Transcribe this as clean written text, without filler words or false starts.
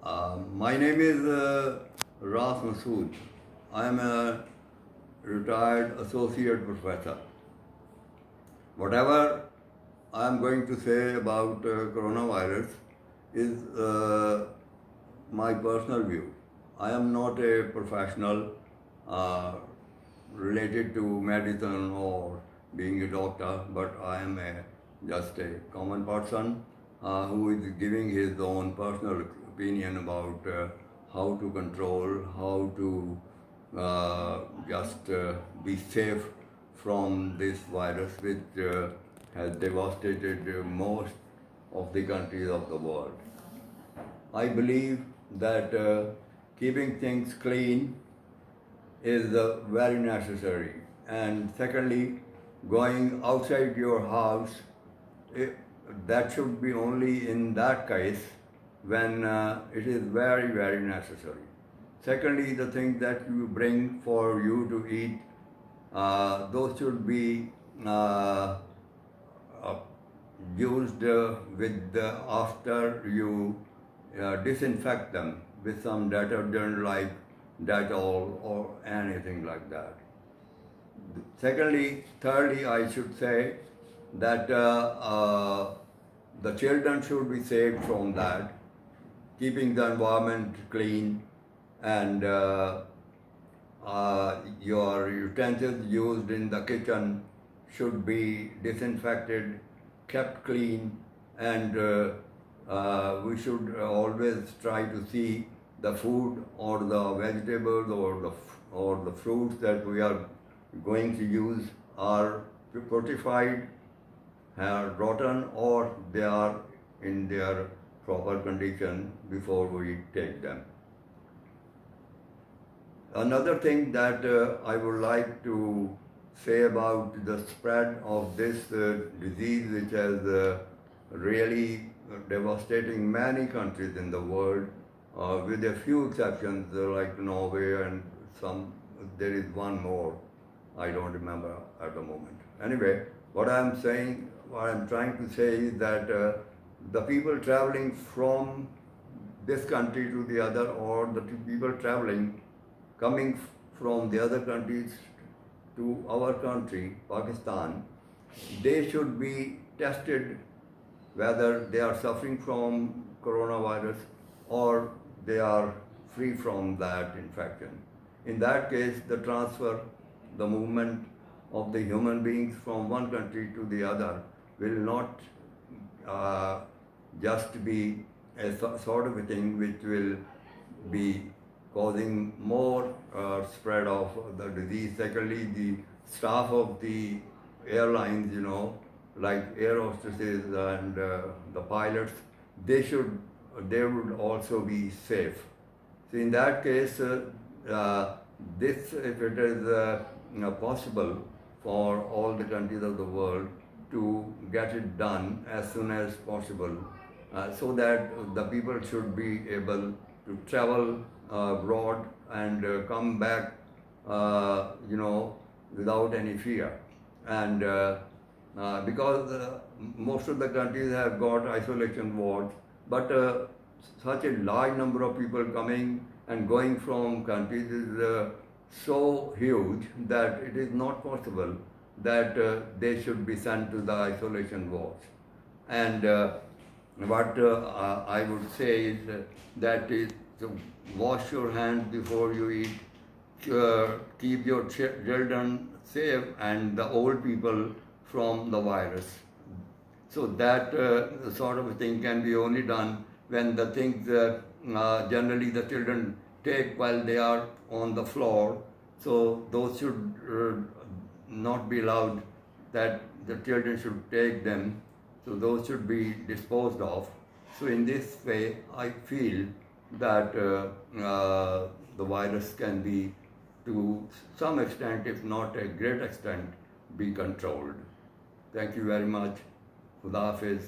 My name is Ras Masood. I am a retired associate professor. Whatever I am going to say about coronavirus is my personal view. I am not a professional related to medicine or being a doctor, but I am just a common person who is giving his own personal opinion about how to control, how to just be safe from this virus which has devastated most of the countries of the world. I believe that keeping things clean is very necessary. And secondly, going outside your house, that should be only in that case when it is very, very necessary. Secondly, the things that you bring for you to eat, those should be used with after you disinfect them with some detergent like Dettol or anything like that. Thirdly, I should say that the children should be saved from that, keeping the environment clean, and your utensils used in the kitchen should be disinfected, kept clean, and we should always try to see the food or the vegetables or the fruits that we are going to use are fortified, rotten, or they are in their proper condition before we take them. Another thing that I would like to say about the spread of this disease, which has really devastating many countries in the world, with a few exceptions like Norway and there is one more, I don't remember at the moment. Anyway, what I'm trying to say is that the people traveling from this country to the other, or the people coming from the other countries to our country, Pakistan, they should be tested whether they are suffering from coronavirus or they are free from that infection. In that case, the movement of the human beings from one country to the other will not just be a sort of a thing which will be causing more spread of the disease. Secondly, the staff of the airlines, like air hostesses and the pilots, they would also be safe. So in that case, if it is possible for all the countries of the world to get it done as soon as possible, so that the people should be able to travel abroad and come back, without any fear. And because most of the countries have got isolation wards, but such a large number of people coming and going from countries is so huge that it is not possible that they should be sent to the isolation wards. And what I would say is that to wash your hands before you eat, keep your children safe and the old people from the virus. So that sort of a thing can be only done when the things generally the children take while they are on the floor. So those should not be allowed, that the children should take them. So those should be disposed of. So in this way, I feel that the virus can be, to some extent, if not a great extent, be controlled. Thank you very much. Khuda Hafiz.